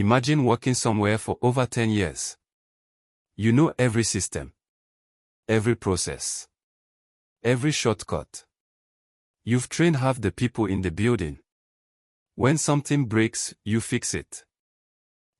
Imagine working somewhere for over 10 years. You know every system, every process, every shortcut. You've trained half the people in the building. When something breaks, you fix it.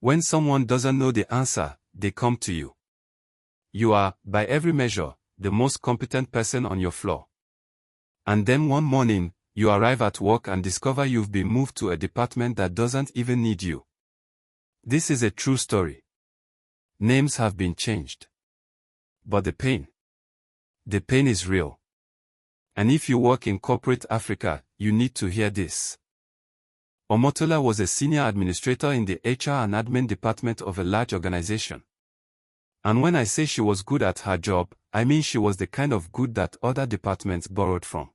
When someone doesn't know the answer, they come to you. You are, by every measure, the most competent person on your floor. And then one morning, you arrive at work and discover you've been moved to a department that doesn't even need you. This is a true story. Names have been changed. But the pain is real. And if you work in corporate Africa, you need to hear this. Omotola was a senior administrator in the HR and admin department of a large organization. And when I say she was good at her job, I mean she was the kind of good that other departments borrowed from.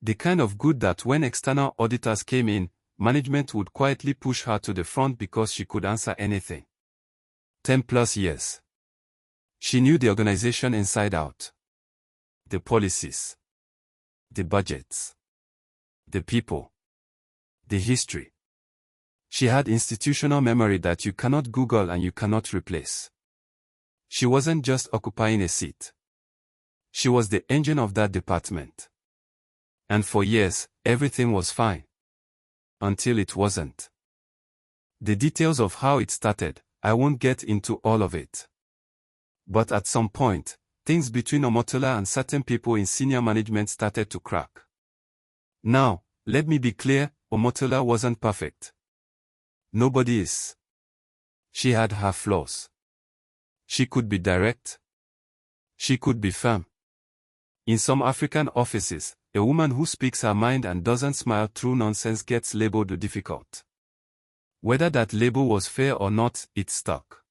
The kind of good that when external auditors came in, management would quietly push her to the front because she could answer anything. 10+ years. She knew the organization inside out. The policies. The budgets. The people. The history. She had institutional memory that you cannot Google and you cannot replace. She wasn't just occupying a seat. She was the engine of that department. And for years, everything was fine. Until it wasn't. The details of how it started, I won't get into all of it. But at some point, things between Omotola and certain people in senior management started to crack. Now, let me be clear, Omotola wasn't perfect. Nobody is. She had her flaws. She could be direct. She could be firm. In some African offices, a woman who speaks her mind and doesn't smile through nonsense gets labeled difficult. Whether that label was fair or not, it stuck.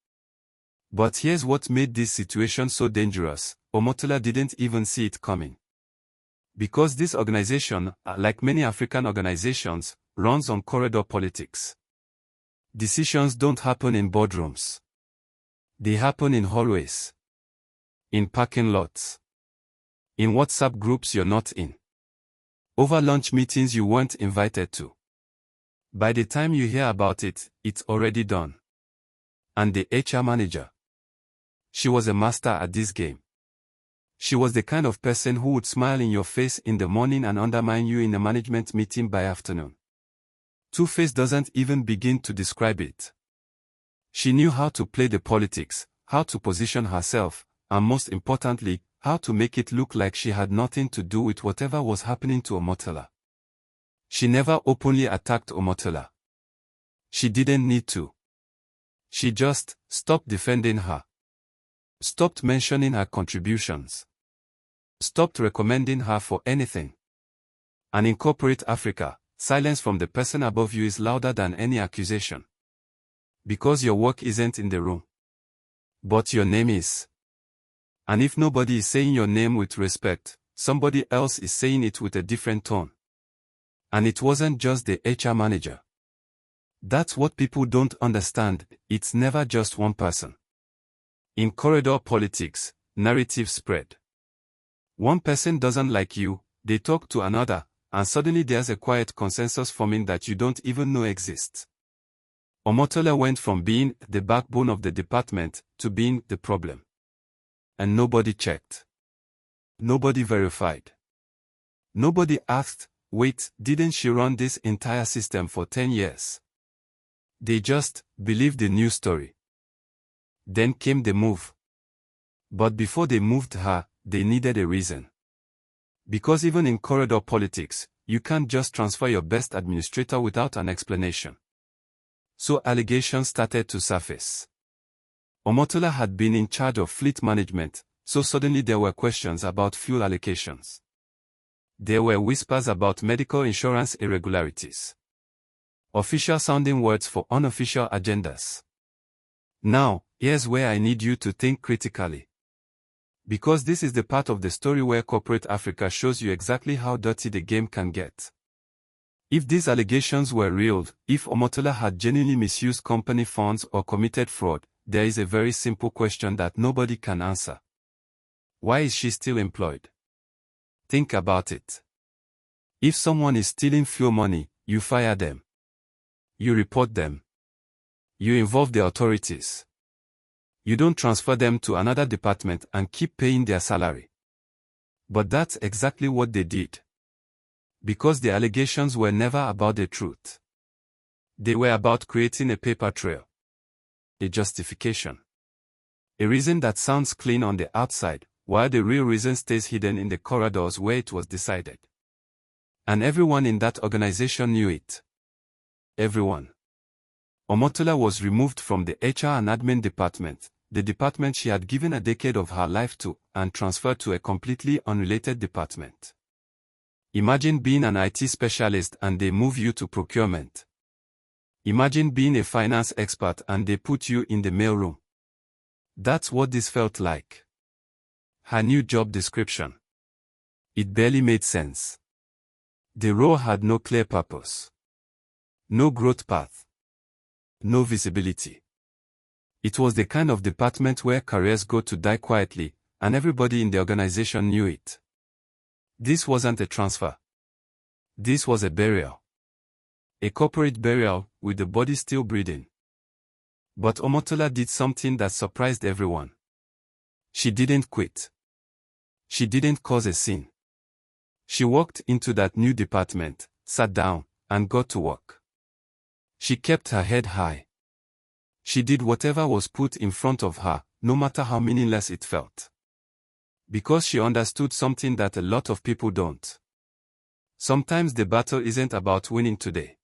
But here's what made this situation so dangerous: Omotola didn't even see it coming. Because this organization, like many African organizations, runs on corridor politics. Decisions don't happen in boardrooms. They happen in hallways. In parking lots. In WhatsApp groups you're not in. Over lunch meetings you weren't invited to. By the time you hear about it, it's already done. And the HR manager. She was a master at this game. She was the kind of person who would smile in your face in the morning and undermine you in a management meeting by afternoon. Two-Face doesn't even begin to describe it. She knew how to play the politics, how to position herself, and most importantly, how to make it look like she had nothing to do with whatever was happening to Omotola. She never openly attacked Omotola. She didn't need to. She just stopped defending her. Stopped mentioning her contributions. Stopped recommending her for anything. And in corporate Africa, silence from the person above you is louder than any accusation. Because your work isn't in the room. But your name is. And if nobody is saying your name with respect, somebody else is saying it with a different tone. And it wasn't just the HR manager. That's what people don't understand, it's never just one person. In corridor politics, narratives spread. One person doesn't like you, they talk to another, and suddenly there's a quiet consensus forming that you don't even know exists. Omotola went from being the backbone of the department to being the problem. And nobody checked. Nobody verified. Nobody asked, wait, didn't she run this entire system for 10 years? They just believed the news story. Then came the move. But before they moved her, they needed a reason. Because even in corridor politics, you can't just transfer your best administrator without an explanation. So allegations started to surface. Omotola had been in charge of fleet management, so suddenly there were questions about fuel allocations. There were whispers about medical insurance irregularities. Official-sounding words for unofficial agendas. Now, here's where I need you to think critically. Because this is the part of the story where corporate Africa shows you exactly how dirty the game can get. If these allegations were real, if Omotola had genuinely misused company funds or committed fraud, there is a very simple question that nobody can answer. Why is she still employed? Think about it. If someone is stealing fuel money, you fire them. You report them. You involve the authorities. You don't transfer them to another department and keep paying their salary. But that's exactly what they did. Because the allegations were never about the truth. They were about creating a paper trail. A justification. A reason that sounds clean on the outside, while the real reason stays hidden in the corridors where it was decided. And everyone in that organization knew it. Everyone. Omotola was removed from the HR and admin department, the department she had given a decade of her life to, and transferred to a completely unrelated department. Imagine being an IT specialist and they move you to procurement. Imagine being a finance expert and they put you in the mailroom. That's what this felt like. Her new job description. It barely made sense. The role had no clear purpose. No growth path. No visibility. It was the kind of department where careers go to die quietly, and everybody in the organization knew it. This wasn't a transfer. This was a burial. A corporate burial, with the body still breathing. But Omotola did something that surprised everyone. She didn't quit. She didn't cause a scene. She walked into that new department, sat down, and got to work. She kept her head high. She did whatever was put in front of her, no matter how meaningless it felt. Because she understood something that a lot of people don't. Sometimes the battle isn't about winning today.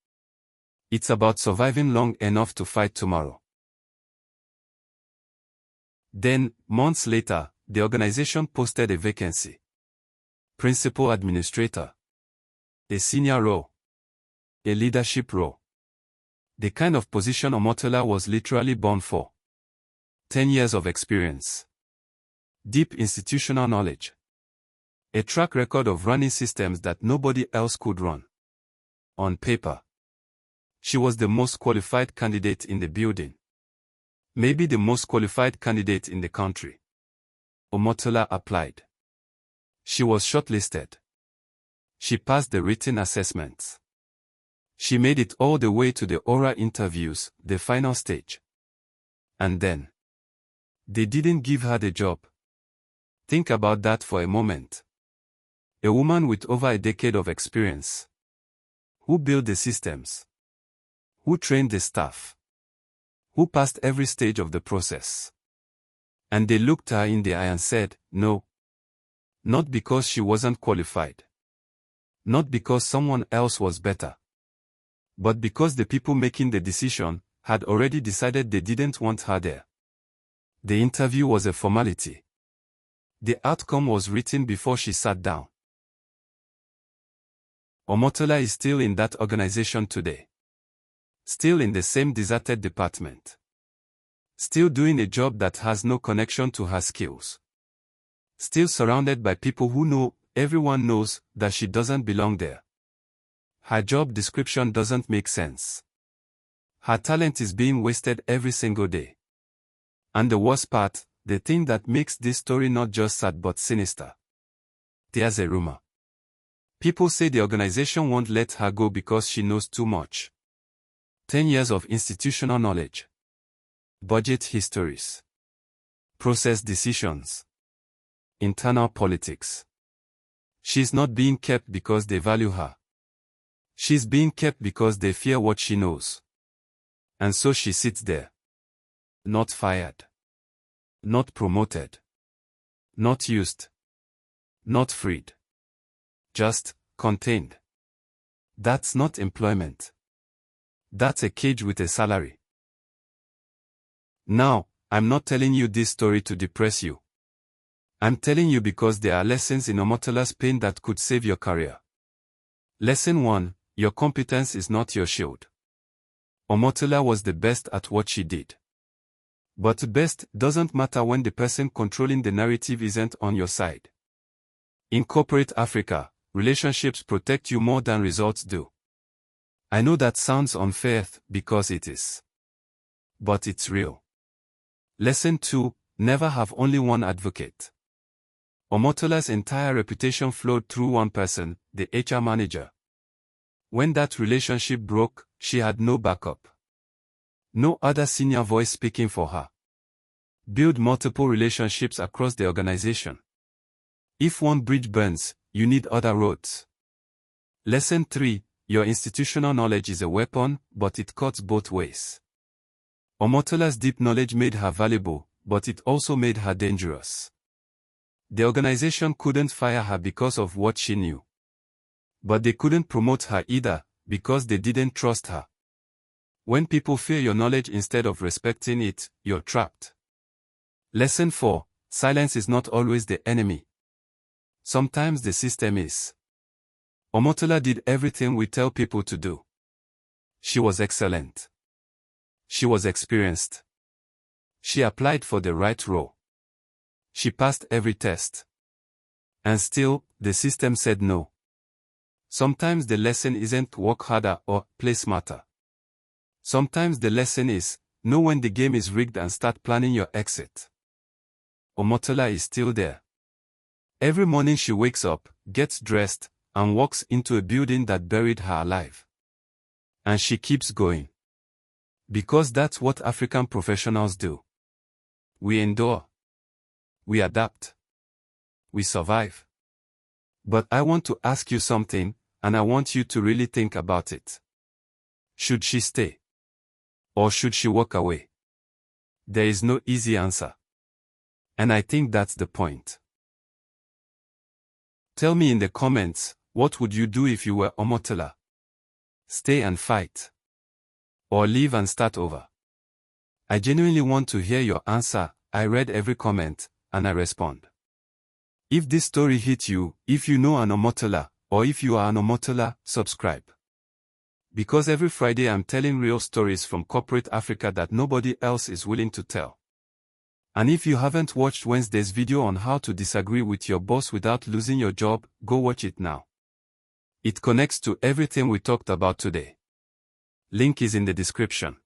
It's about surviving long enough to fight tomorrow. Then, months later, the organization posted a vacancy. Principal administrator. A senior role. A leadership role. The kind of position Omotola was literally born for. 10 years of experience. Deep institutional knowledge. A track record of running systems that nobody else could run. On paper, she was the most qualified candidate in the building. Maybe the most qualified candidate in the country. Omotola applied. She was shortlisted. She passed the written assessments. She made it all the way to the oral interviews, the final stage. And then, they didn't give her the job. Think about that for a moment. A woman with over a decade of experience. Who built the systems? Who trained the staff? Who passed every stage of the process? And they looked her in the eye and said, no. Not because she wasn't qualified. Not because someone else was better. But because the people making the decision had already decided they didn't want her there. The interview was a formality. The outcome was written before she sat down. Omotola is still in that organization today. Still in the same deserted department. Still doing a job that has no connection to her skills. Still surrounded by people who know, everyone knows, that she doesn't belong there. Her job description doesn't make sense. Her talent is being wasted every single day. And the worst part, the thing that makes this story not just sad but sinister. There's a rumor. People say the organization won't let her go because she knows too much. 10 years of institutional knowledge. Budget histories. Process decisions. Internal politics. She's not being kept because they value her. She's being kept because they fear what she knows. And so she sits there. Not fired. Not promoted. Not used. Not freed. Just contained. That's not employment. That's a cage with a salary. Now, I'm not telling you this story to depress you. I'm telling you because there are lessons in Omotola's pain that could save your career. Lesson 1, your competence is not your shield. Omotola was the best at what she did. But best doesn't matter when the person controlling the narrative isn't on your side. In corporate Africa, relationships protect you more than results do. I know that sounds unfair because it is. But it's real. Lesson 2, never have only one advocate. Omotola's entire reputation flowed through one person, the HR manager. When that relationship broke, she had no backup. No other senior voice speaking for her. Build multiple relationships across the organization. If one bridge burns, you need other roads. Lesson 3. Your institutional knowledge is a weapon, but it cuts both ways. Omotola's deep knowledge made her valuable, but it also made her dangerous. The organization couldn't fire her because of what she knew. But they couldn't promote her either, because they didn't trust her. When people fear your knowledge instead of respecting it, you're trapped. Lesson 4. Silence is not always the enemy. Sometimes the system is. Omotola did everything we tell people to do. She was excellent. She was experienced. She applied for the right role. She passed every test. And still, the system said no. Sometimes the lesson isn't work harder or play smarter. Sometimes the lesson is, know when the game is rigged and start planning your exit. Omotola is still there. Every morning she wakes up, gets dressed, and walks into a building that buried her alive. And she keeps going. Because that's what African professionals do. We endure. We adapt. We survive. But I want to ask you something, and I want you to really think about it. Should she stay? Or should she walk away? There is no easy answer. And I think that's the point. Tell me in the comments, what would you do if you were Omotola? Stay and fight. Or leave and start over? I genuinely want to hear your answer. I read every comment, and I respond. If this story hit you, if you know an Omotola, or if you are an Omotola, subscribe. Because every Friday I'm telling real stories from corporate Africa that nobody else is willing to tell. And if you haven't watched Wednesday's video on how to disagree with your boss without losing your job, go watch it now. It connects to everything we talked about today. Link is in the description.